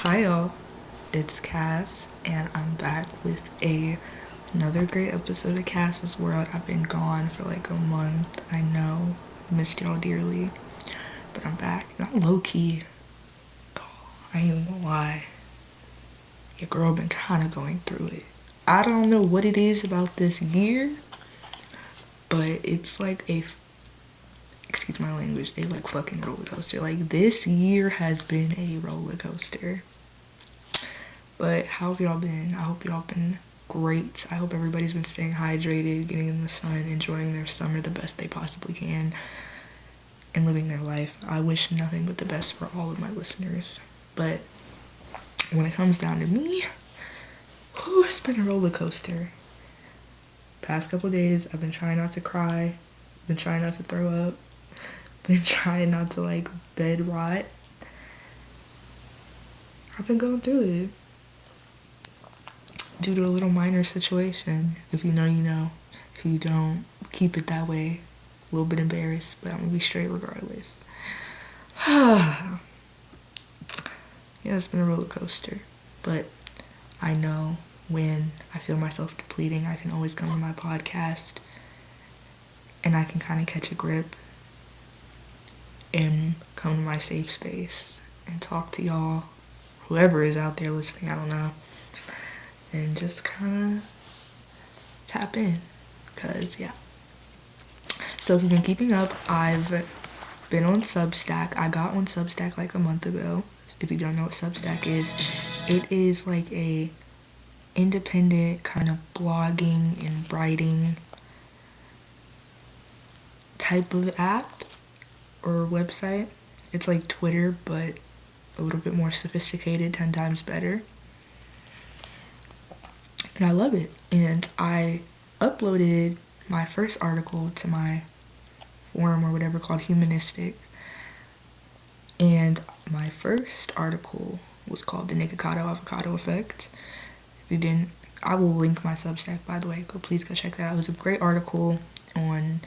Hi y'all, it's Cass, and I'm back with another great episode of Cass's World. I've been gone for like a month. I know, missed y'all dearly, but I'm back. And I'm low key. I ain't gonna lie. Your girl been kind of going through it. I don't know what it is about this year, but it's like excuse my language, a like fucking roller coaster. Like this year has been a roller coaster. But how have y'all been? I hope y'all been great. I hope everybody's been staying hydrated, getting in the sun, enjoying their summer the best they possibly can, and living their life. I wish nothing but the best for all of my listeners. But when it comes down to me, it's been a roller coaster. Past couple days, I've been trying not to cry, been trying not to throw up, been trying not to like bed rot. I've been going through it. Due to a little minor situation. If you know, you know. If you don't, keep it that way. A little bit embarrassed, but I'm gonna be straight regardless. Yeah, it's been a roller coaster. But I know when I feel myself depleting, I can always come to my podcast and I can kind of catch a grip and come to my safe space and talk to y'all, whoever is out there listening, I don't know. And just kind of tap in, because yeah. So if you've been keeping up, I've been on Substack. I got on Substack like a month ago. If you don't know what Substack is, it is like a independent kind of blogging and writing type of app or website. It's like Twitter, but a little bit more sophisticated, 10 times better. And I love it. And I uploaded my first article to my forum or whatever called Humanistic. And my first article was called The Nikocado Avocado Effect. If you didn't, I will link my Substack, by the way. Please go check that out. It was a great article on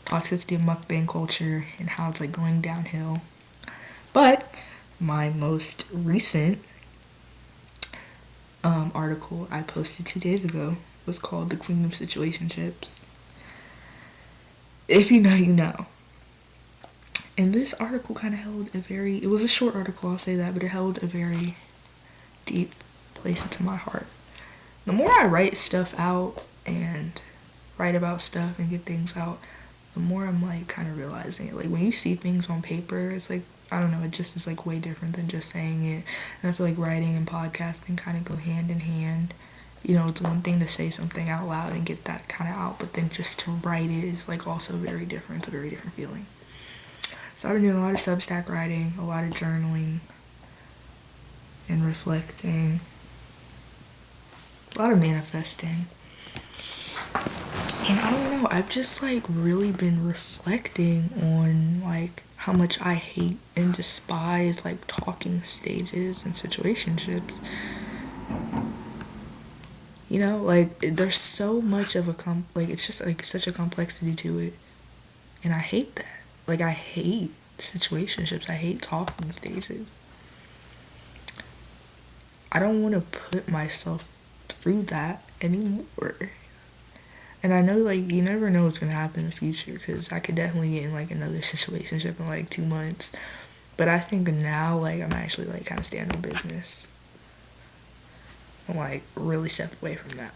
toxicity of mukbang culture and how it's like going downhill. But my most recent article I posted 2 days ago was called The Queen of Situationships. If you know, you know. And this article kind of held it was a short article, I'll say that, but it held a very deep place into my heart. The more I write stuff out and write about stuff and get things out, the more I'm like kind of realizing it. Like when you see things on paper, it's like, I don't know, it just is like way different than just saying it. And I feel like writing and podcasting kind of go hand in hand. You know, it's one thing to say something out loud and get that kind of out, but then just to write it is like also very different. It's a very different feeling. So I've been doing a lot of Substack writing, a lot of journaling and reflecting, a lot of manifesting. And I don't know, I've just like really been reflecting on like how much I hate and despise like talking stages and situationships. You know, like there's so much of it's just like such a complexity to it. And I hate that. Like I hate situationships. I hate talking stages. I don't want to put myself through that anymore. And I know, like, you never know what's going to happen in the future, because I could definitely get in, like, another situationship in, like, 2 months. But I think now, like, I'm actually, like, kind of standing on business. And, like, really stepped away from that.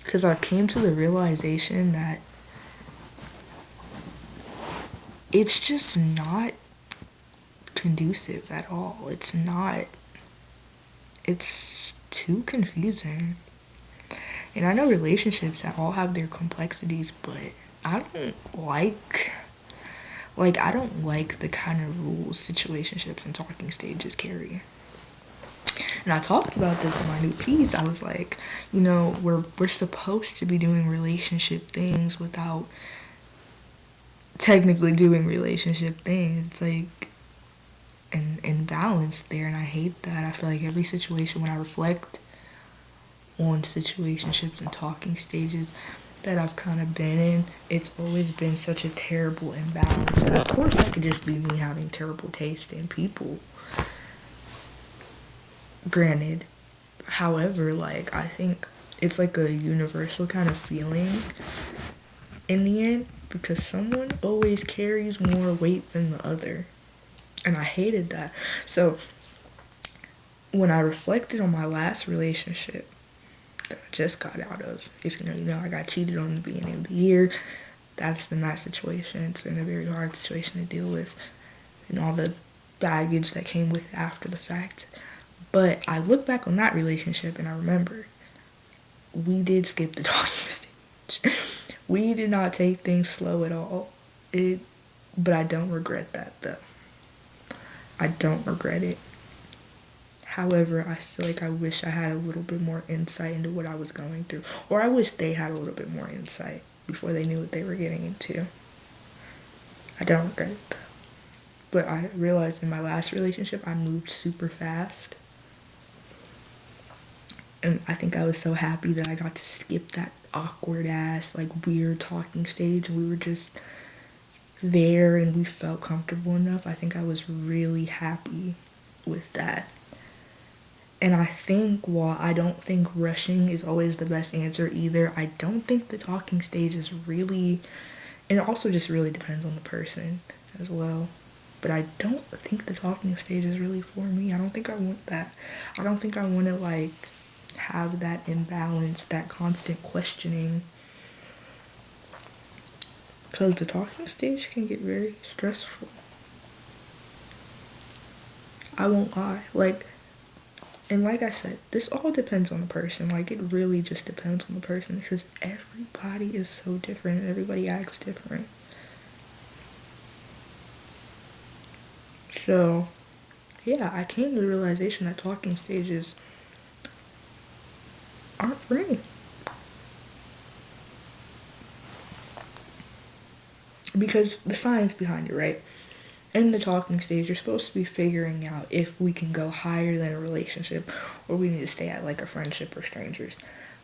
Because I came to the realization that it's just not conducive at all. It's not. It's too confusing. And I know relationships that all have their complexities, but I don't like the kind of rules situationships and talking stages carry. And I talked about this in my new piece. I was like, you know, we're supposed to be doing relationship things without technically doing relationship things. It's like an imbalance there, and I hate that. I feel like every situation, when I reflect on situationships and talking stages that I've kind of been in, it's always been such a terrible imbalance. And of course that could just be me having terrible taste in people, Granted, however, like, I think it's like a universal kind of feeling in the end, because someone always carries more weight than the other. And I hated that. So when I reflected on my last relationship that I just got out of, if you know, I got cheated on in the beginning of the year. That's been that situation. It's been a very hard situation to deal with, and all the baggage that came with it after the fact. But I look back on that relationship and I remember we did skip the talking stage. We did not take things slow at all. But I don't regret that though. I don't regret it. However, I feel like I wish I had a little bit more insight into what I was going through. Or I wish they had a little bit more insight before they knew what they were getting into. I don't regret it though. But I realized in my last relationship, I moved super fast. And I think I was so happy that I got to skip that awkward ass, like, weird talking stage. We were just there and we felt comfortable enough. I think I was really happy with that. And I think while I don't think rushing is always the best answer either, I don't think the talking stage is really, and it also just really depends on the person as well. But I don't think the talking stage is really for me. I don't think I want that. I don't think I want to, like, have that imbalance, that constant questioning. Because the talking stage can get very stressful. I won't lie. And like I said, this all depends on the person. Like, it really just depends on the person because everybody is so different and everybody acts different. So, yeah, I came to the realization that talking stages aren't for me. Because the science behind it, right? In the talking stage, you're supposed to be figuring out if we can go higher than a relationship or we need to stay at like a friendship or strangers,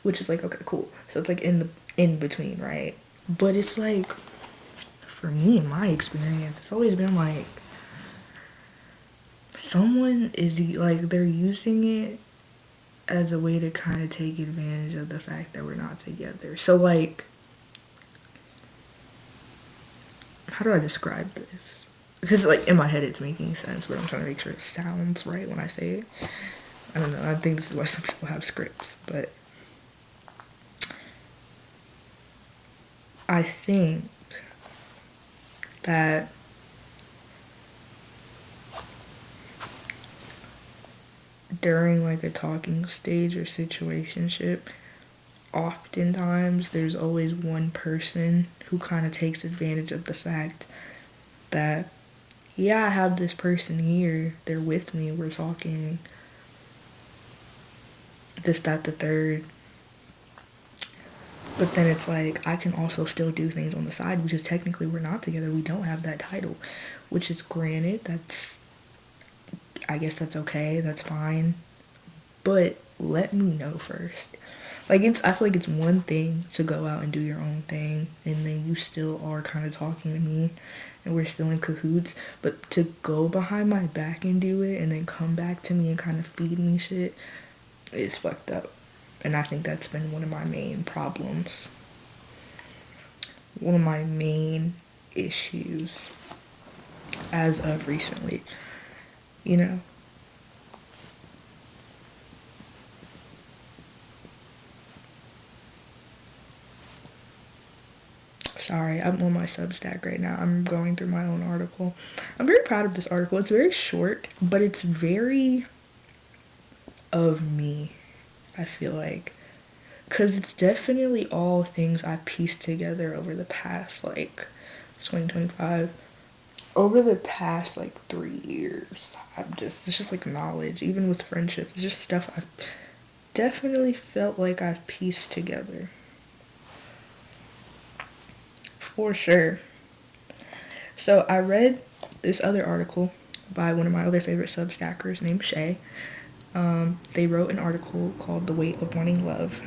which is like, okay, cool. So it's like in between, right? But it's like, for me, in my experience, it's always been like someone is like, they're using it as a way to kind of take advantage of the fact that we're not together. So, like, how do I describe this? Because, like, in my head it's making sense, but I'm trying to make sure it sounds right when I say it. I don't know. I think this is why some people have scripts, but I think that during like a talking stage or situationship, oftentimes there's always one person who kind of takes advantage of the fact that, yeah, I have this person here, they're with me, we're talking, this, that, the third. But then it's like, I can also still do things on the side because technically we're not together. We don't have that title, which is granted. I guess that's okay. That's fine. But let me know first. Like, I feel like it's one thing to go out and do your own thing and then you still are kind of talking to me and we're still in cahoots. But to go behind my back and do it and then come back to me and kind of feed me shit is fucked up. And I think that's been one of my main problems. One of my main issues as of recently, you know? Sorry, I'm on my Substack right now. I'm going through my own article. I'm very proud of this article. It's very short, but it's very of me, I feel like. Because it's definitely all things I've pieced together over the past, like, 2025. Over the past, like, 3 years. It's just, like, knowledge. Even with friendships. It's just stuff I've definitely felt like I've pieced together. For sure. So I read this other article by one of my other favorite Substackers named Shay. They wrote an article called The Weight of Wanting Love.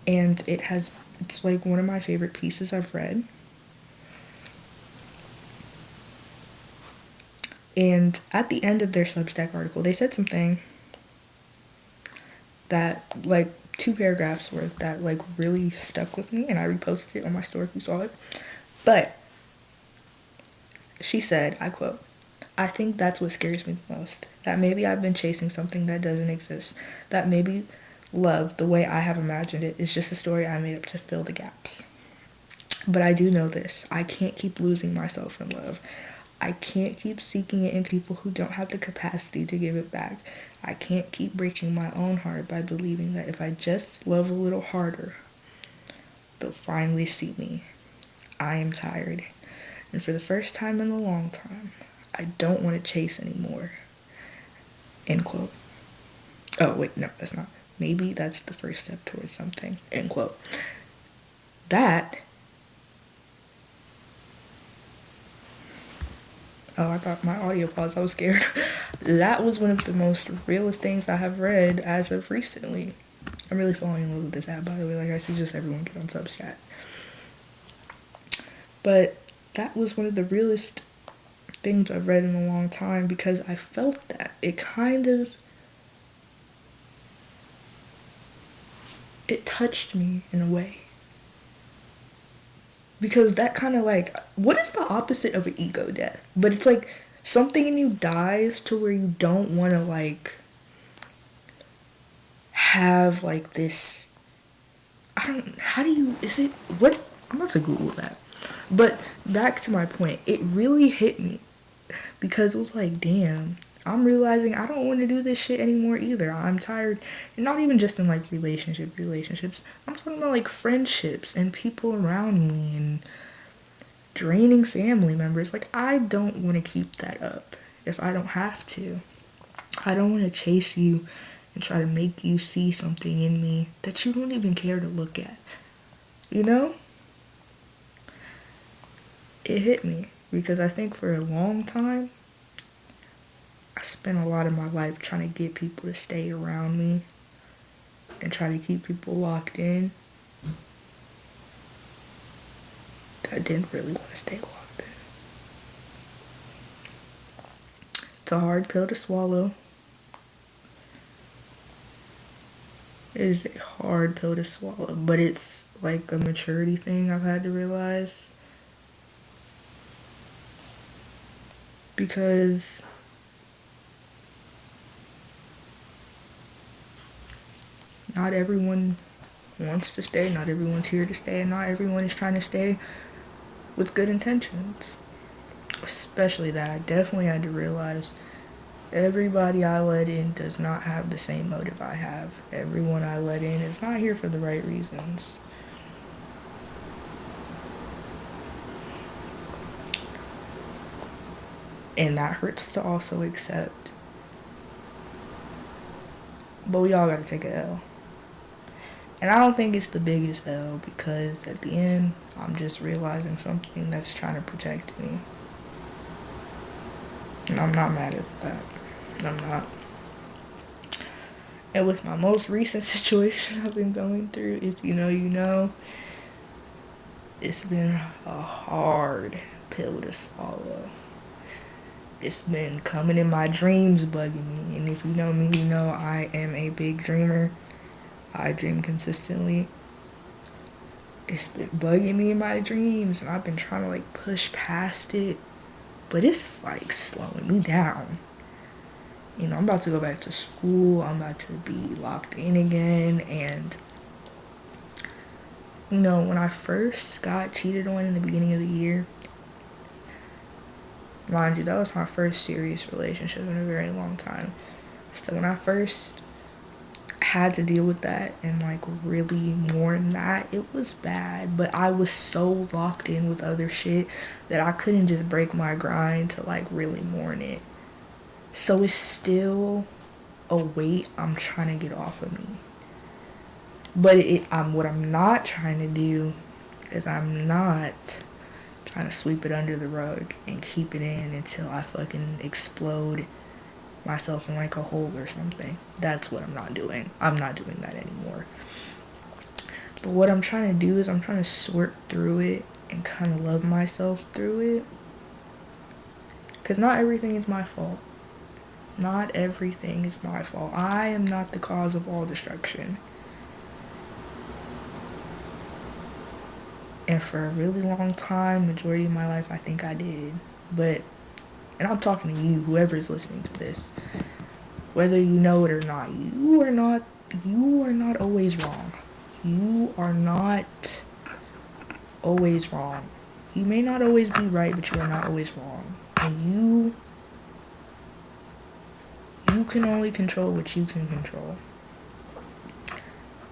And it's like one of my favorite pieces I've read. And at the end of their Substack article, they said something that, like, 2 paragraphs worth that, like, really stuck with me, and I reposted it on my story if you saw it. But she said, I quote, "I think that's what scares me the most. That maybe I've been chasing something that doesn't exist. That maybe love, the way I have imagined it, is just a story I made up to fill the gaps. But I do know this. I can't keep losing myself in love. I can't keep seeking it in people who don't have the capacity to give it back. I can't keep breaking my own heart by believing that if I just love a little harder, they'll finally see me. I am tired. And for the first time in a long time, I don't want to chase anymore." End quote. Oh, wait, no, that's not. Maybe that's the first step towards something. End quote. That... Oh, I thought my audio paused. I was scared. That was one of the most realist things I have read as of recently. I'm really falling in love with this app, by the way. Like, I suggest everyone get on Substack. But that was one of the realest things I've read in a long time, because I felt that. It touched me in a way. Because that kind of, like, what is the opposite of an ego death? But it's like something in you dies to where you don't want to, like, have, like, this, what, I'm about to Google that. But back to my point, it really hit me, because it was like, damn, I'm realizing I don't want to do this shit anymore either. I'm tired. And not even just in, like, relationships. I'm talking about, like, friendships and people around me and draining family members. Like, I don't want to keep that up if I don't have to. I don't want to chase you and try to make you see something in me that you don't even care to look at. You know? It hit me, because I think for a long time, I spent a lot of my life trying to get people to stay around me and try to keep people locked in that didn't really want to stay locked in. It's a hard pill to swallow. It is a hard pill to swallow, but it's like a maturity thing I've had to realize. Because not everyone wants to stay, not everyone's here to stay, and not everyone is trying to stay with good intentions. Especially that. I definitely had to realize everybody I let in does not have the same motive I have. Everyone I let in is not here for the right reasons. And that hurts to also accept. But we all gotta take an L. And I don't think it's the biggest L, because at the end, I'm just realizing something that's trying to protect me. And I'm not mad at that. I'm not. And with my most recent situation I've been going through, if you know, you know, it's been a hard pill to swallow. It's been coming in my dreams bugging me. And if you know me, you know I am a big dreamer. I dream consistently. It's been bugging me in my dreams, and I've been trying to, like, push past it. But it's, like, slowing me down. You know, I'm about to go back to school. I'm about to be locked in again. And, you know, when I first got cheated on in the beginning of the year, mind you, that was my first serious relationship in a very long time. So when I first had to deal with that and, like, really mourn that, it was bad. But I was so locked in with other shit that I couldn't just break my grind to, like, really mourn it. So it's still a weight I'm trying to get off of me. But what I'm not trying to do is I'm not trying to sweep it under the rug and keep it in until I fucking explode myself in, like, a hole or something. That's what I'm not doing. I'm not doing that anymore. But what I'm trying to do is I'm trying to sort through it and kind of love myself through it. Because not everything is my fault. Not everything is my fault. I am not the cause of all destruction. And for a really long time, majority of my life, I think I did. But, and I'm talking to you, whoever is listening to this, whether you know it or not, you are not always wrong. You are not always wrong. You may not always be right, but you are not always wrong. And you can only control what you can control.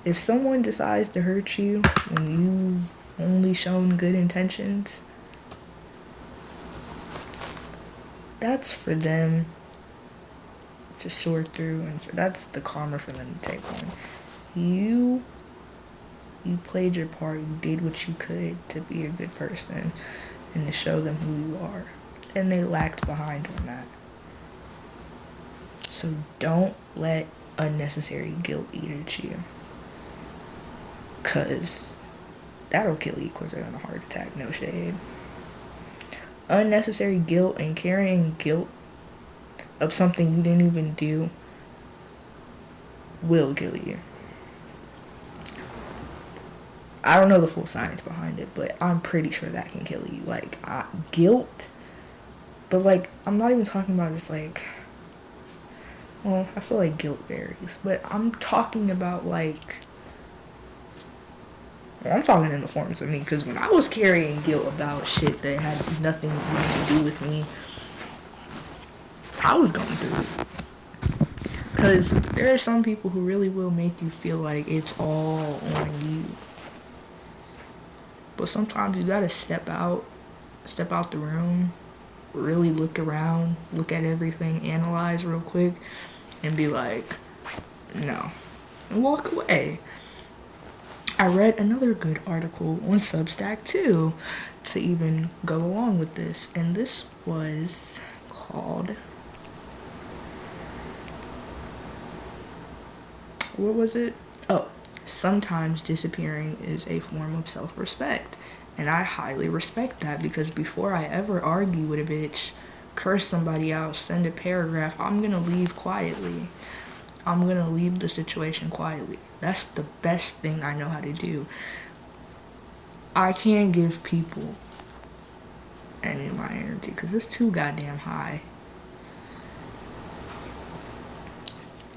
If someone decides to hurt you when you've only shown good intentions, that's for them to sort through, and that's the karma for them to take on. You played your part. You did what you could to be a good person and to show them who you are, and they lacked behind on that. So don't let unnecessary guilt eat at you, cause that'll kill you quicker than a heart attack. No shade. Unnecessary guilt and carrying guilt of something you didn't even do will kill you. I don't know the full science behind it, but I'm pretty sure that can kill you. Like, guilt, but like, I'm not even talking about just like, well, I feel like guilt varies, but I'm talking about like, well, I'm talking in the forms of me, because when I was carrying guilt about shit that had nothing to do with me, I was going through it. Because there are some people who really will make you feel like it's all on you. But sometimes you gotta step out the room, really look around, look at everything, analyze real quick, and be like, no, and walk away. I read another good article on Substack too, to even go along with this, and this was called, what was it? Oh, sometimes disappearing is a form of self-respect. And I highly respect that, because before I ever argue with a bitch, curse somebody out, send a paragraph, I'm gonna leave quietly. I'm gonna leave the situation quietly. That's the best thing I know how to do. I can't give people any of my energy because it's too goddamn high.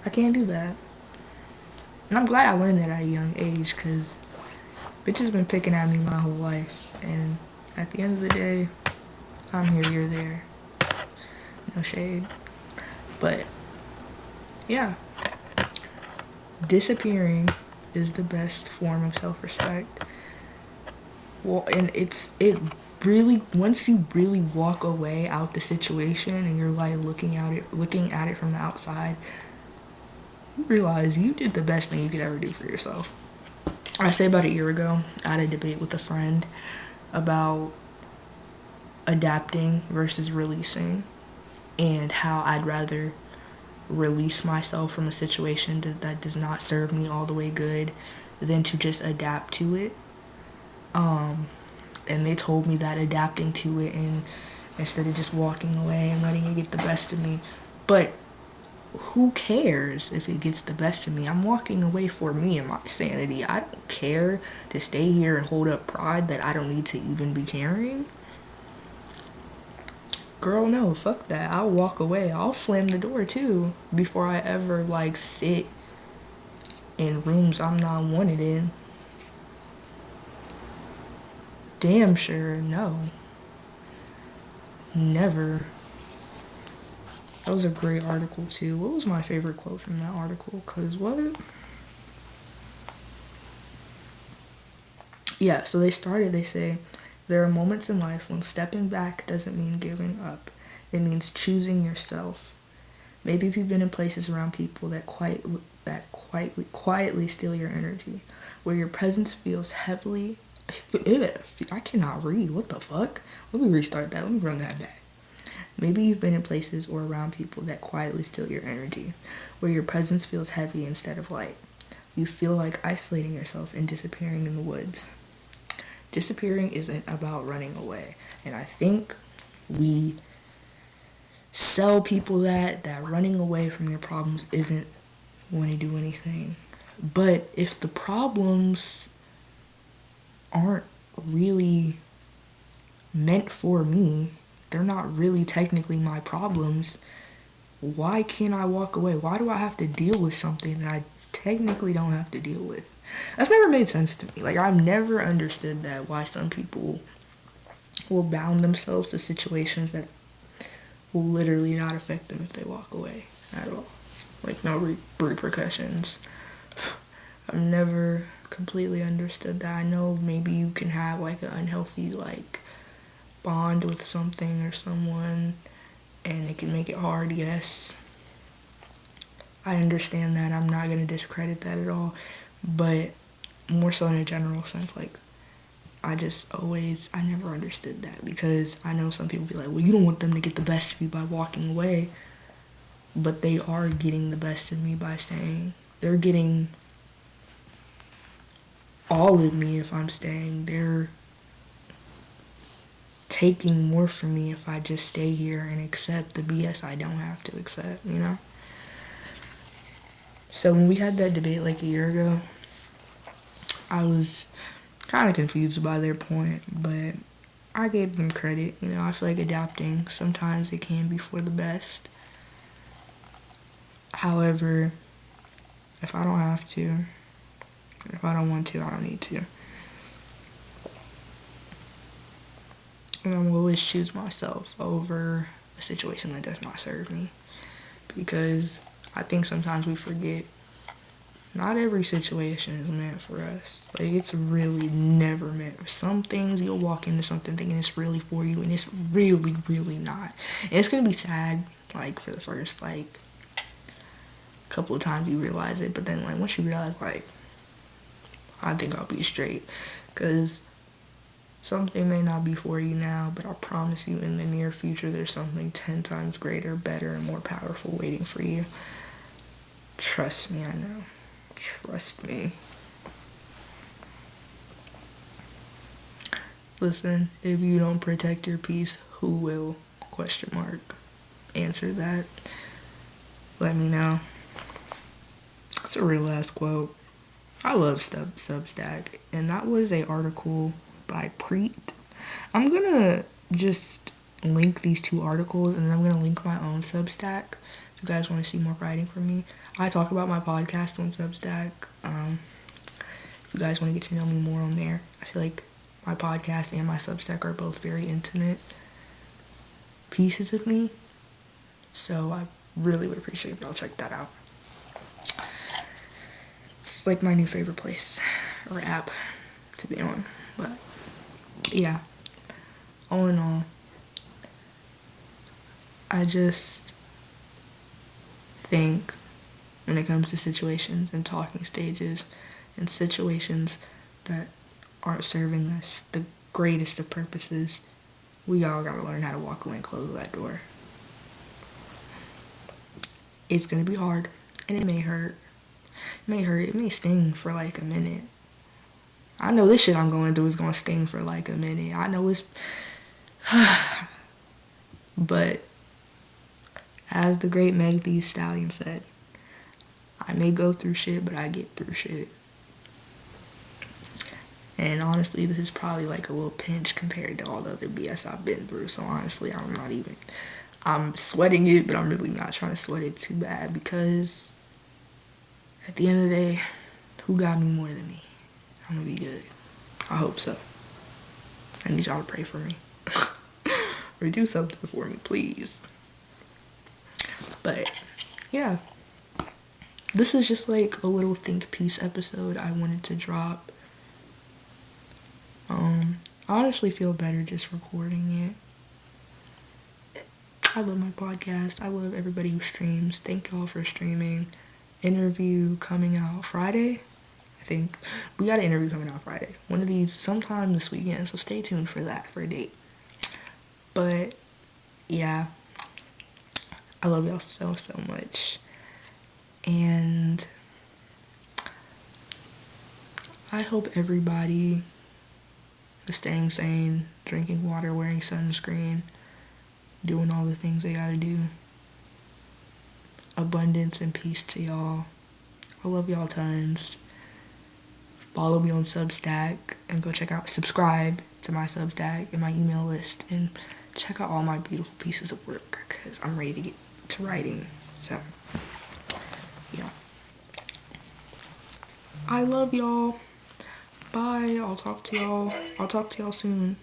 I can't do that. And I'm glad I learned that at a young age, because bitches been picking at me my whole life. And at the end of the day, I'm here, you're there. No shade. But, yeah. Disappearing is the best form of self-respect. Well, and it really, once you really walk away out the situation and you're like looking at it from the outside, you realize you did the best thing you could ever do for yourself. I say about a year ago, I had a debate with a friend about adapting versus releasing, and how I'd rather release myself from a situation that does not serve me all the way good than to just adapt to it. And they told me that adapting to it, and instead of just walking away and letting it get the best of me. But who cares if it gets the best of me? I'm walking away for me and my sanity. I don't care to stay here and hold up pride that I don't need to even be carrying. Girl, no, fuck that. I'll walk away. I'll slam the door too before I ever like sit in rooms I'm not wanted in. Damn sure, no. Never. That was a great article too. What was my favorite quote from that article? Cause what? Yeah, so they say, there are moments in life when stepping back doesn't mean giving up. It means choosing yourself. Maybe if you've been in places around people that quietly steal your energy, where your presence feels heavily. I cannot read. What the fuck? Let me restart that. Let me run that back. Maybe you've been in places or around people that quietly steal your energy, where your presence feels heavy instead of light. You feel like isolating yourself and disappearing in the woods. Disappearing isn't about running away. And I think we sell people that running away from your problems isn't going to do anything. But if the problems aren't really meant for me, they're not really technically my problems, why can't I walk away? Why do I have to deal with something that I technically don't have to deal with? That's never made sense to me. Like, I've never understood that, why some people will bound themselves to situations that will literally not affect them if they walk away at all. Like, no repercussions. I've never completely understood that. I know maybe you can have like an unhealthy like bond with something or someone and it can make it hard, yes. I understand that. I'm not going to discredit that at all. But more so in a general sense, like, I never understood that, because I know some people be like, well, you don't want them to get the best of you by walking away. But they are getting the best of me by staying. They're getting all of me if I'm staying. They're taking more from me if I just stay here and accept the BS I don't have to accept, you know? So when we had that debate like a year ago, I was kind of confused by their point, but I gave them credit. You know, I feel like adapting, sometimes it can be for the best. However, if I don't have to, if I don't want to, I don't need to. And I will always choose myself over a situation that does not serve me. Because I think sometimes we forget not every situation is meant for us. Like, it's really never meant. Some things you'll walk into something thinking it's really for you, and it's really, really not. And it's gonna be sad, like, for the first, like, couple of times you realize it. But then, like, once you realize, like, I think I'll be straight. Because something may not be for you now, but I promise you in the near future there's something 10 times greater, better, and more powerful waiting for you. Trust me, I know. Trust me. Listen, if you don't protect your peace, who will? Question mark. Answer that. Let me know. That's a real ass quote. I love Substack, and that was a article by Preet. I'm gonna just link these two articles, and then I'm gonna link my own Substack if you guys want to see more writing from me. I talk about my podcast on Substack. If you guys want to get to know me more on there, I feel like my podcast and my Substack are both very intimate pieces of me. So I really would appreciate if y'all check that out. It's like my new favorite place or app to be on. But yeah, all in all, I just think when it comes to situations and talking stages and situations that aren't serving us the greatest of purposes, we all gotta learn how to walk away and close that door. It's gonna be hard, and it may hurt. It may sting for like a minute. I know this shit I'm going through is gonna sting for like a minute. I know it's but as the great Meg Thee Stallion said, I may go through shit, but I get through shit. And honestly, this is probably like a little pinch compared to all the other BS I've been through. So honestly, I'm sweating it, but I'm really not trying to sweat it too bad, because at the end of the day, who got me more than me? I'm gonna be good. I hope so. I need y'all to pray for me. Or do something for me, please. But yeah, this is just like a little think piece episode I wanted to drop. I honestly feel better just recording it. I love my podcast. I love everybody who streams. Thank y'all for streaming. Interview coming out Friday. I think we got an interview coming out Friday. One of these sometime this weekend, so stay tuned for that, for a date. But yeah, I love y'all so much, and I hope everybody is staying sane, drinking water, wearing sunscreen, doing all the things they gotta do. Abundance and peace to y'all. I love y'all tons. Follow me on Substack and go subscribe to my Substack and my email list and check out all my beautiful pieces of work because I'm ready to get to writing. So, yeah. I love y'all. Bye. I'll talk to y'all soon.